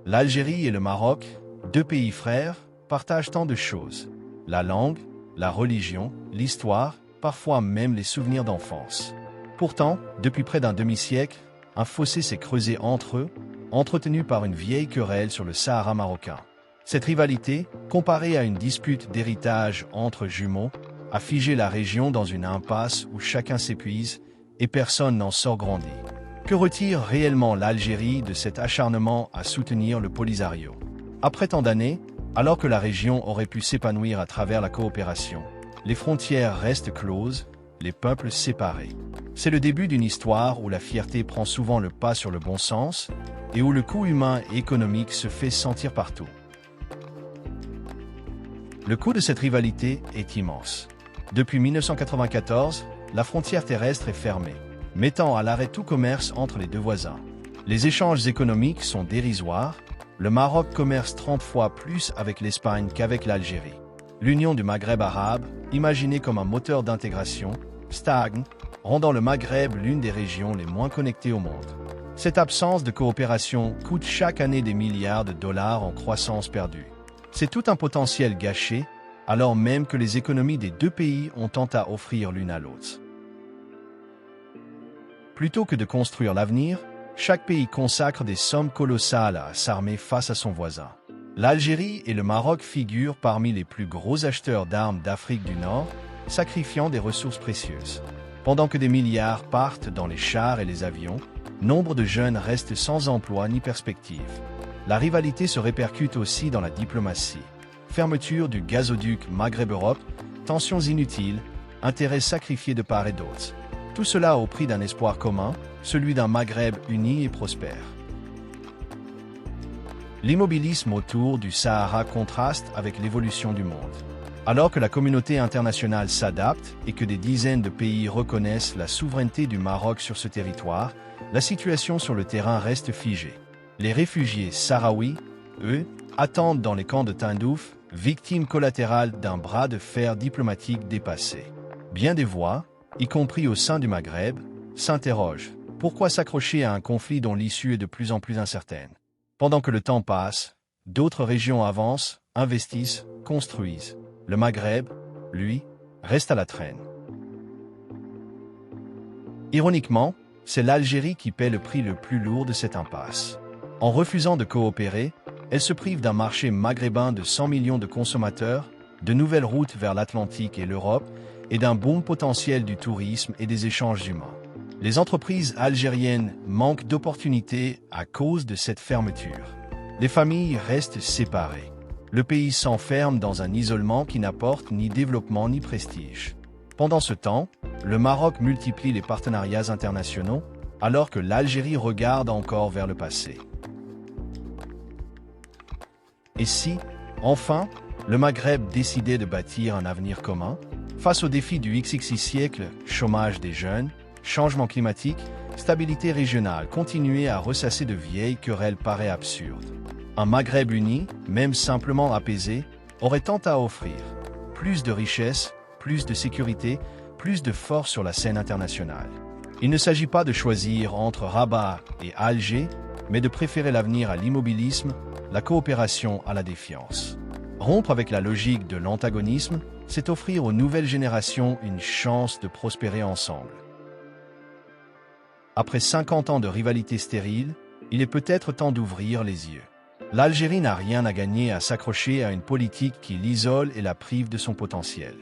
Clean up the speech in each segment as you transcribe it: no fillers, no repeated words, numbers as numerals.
L'Algérie et le Maroc, deux pays frères, partagent tant de choses. La langue, la religion, l'histoire, parfois même les souvenirs d'enfance. Pourtant, depuis près d'un demi-siècle, un fossé s'est creusé entre eux, entretenu par une vieille querelle sur le Sahara marocain. Cette rivalité, comparée à une dispute d'héritage entre jumeaux, a figé la région dans une impasse où chacun s'épuise et personne n'en sort grandi. Que retire réellement l'Algérie de cet acharnement à soutenir le Polisario? Après tant d'années, alors que la région aurait pu s'épanouir à travers la coopération, les frontières restent closes, les peuples séparés. C'est le début d'une histoire où la fierté prend souvent le pas sur le bon sens et où le coût humain et économique se fait sentir partout. Le coût de cette rivalité est immense. Depuis 1994, la frontière terrestre est fermée, mettant à l'arrêt tout commerce entre les deux voisins. Les échanges économiques sont dérisoires. Le Maroc commerce 30 fois plus avec l'Espagne qu'avec l'Algérie. L'Union du Maghreb arabe, imaginée comme un moteur d'intégration, stagne, rendant le Maghreb l'une des régions les moins connectées au monde. Cette absence de coopération coûte chaque année des milliards de dollars en croissance perdue. C'est tout un potentiel gâché, alors même que les économies des deux pays ont tant à offrir l'une à l'autre. Plutôt que de construire l'avenir, chaque pays consacre des sommes colossales à s'armer face à son voisin. L'Algérie et le Maroc figurent parmi les plus gros acheteurs d'armes d'Afrique du Nord, sacrifiant des ressources précieuses. Pendant que des milliards partent dans les chars et les avions, nombre de jeunes restent sans emploi ni perspective. La rivalité se répercute aussi dans la diplomatie. Fermeture du gazoduc Maghreb-Europe, tensions inutiles, intérêts sacrifiés de part et d'autre. Tout cela au prix d'un espoir commun, celui d'un Maghreb uni et prospère. L'immobilisme autour du Sahara contraste avec l'évolution du monde. Alors que la communauté internationale s'adapte et que des dizaines de pays reconnaissent la souveraineté du Maroc sur ce territoire, la situation sur le terrain reste figée. Les réfugiés sahraouis, eux, attendent dans les camps de Tindouf, victimes collatérales d'un bras de fer diplomatique dépassé. Bien des voix, y compris au sein du Maghreb, s'interrogent. Pourquoi s'accrocher à un conflit dont l'issue est de plus en plus incertaine? Pendant que le temps passe, d'autres régions avancent, investissent, construisent. Le Maghreb, lui, reste à la traîne. Ironiquement, c'est l'Algérie qui paie le prix le plus lourd de cette impasse. En refusant de coopérer, elle se prive d'un marché maghrébin de 100 millions de consommateurs, de nouvelles routes vers l'Atlantique et l'Europe, et d'un boom potentiel du tourisme et des échanges humains. Les entreprises algériennes manquent d'opportunités à cause de cette fermeture. Les familles restent séparées. Le pays s'enferme dans un isolement qui n'apporte ni développement ni prestige. Pendant ce temps, le Maroc multiplie les partenariats internationaux, alors que l'Algérie regarde encore vers le passé. Et si, enfin, le Maghreb décidait de bâtir un avenir commun? Face aux défis du XXI siècle, chômage des jeunes, changement climatique, stabilité régionale, continuer à ressasser de vieilles querelles paraît absurde. Un Maghreb uni, même simplement apaisé, aurait tant à offrir. Plus de richesse, plus de sécurité, plus de force sur la scène internationale. Il ne s'agit pas de choisir entre Rabat et Alger, mais de préférer l'avenir à l'immobilisme, la coopération à la défiance. Rompre avec la logique de l'antagonisme, c'est offrir aux nouvelles générations une chance de prospérer ensemble. Après 50 ans de rivalité stérile, il est peut-être temps d'ouvrir les yeux. L'Algérie n'a rien à gagner à s'accrocher à une politique qui l'isole et la prive de son potentiel.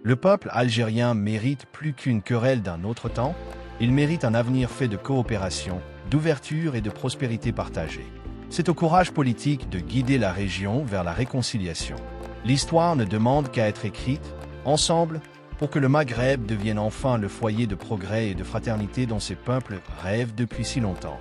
Le peuple algérien mérite plus qu'une querelle d'un autre temps, il mérite un avenir fait de coopération, d'ouverture et de prospérité partagée. C'est au courage politique de guider la région vers la réconciliation. L'histoire ne demande qu'à être écrite, ensemble, pour que le Maghreb devienne enfin le foyer de progrès et de fraternité dont ces peuples rêvent depuis si longtemps.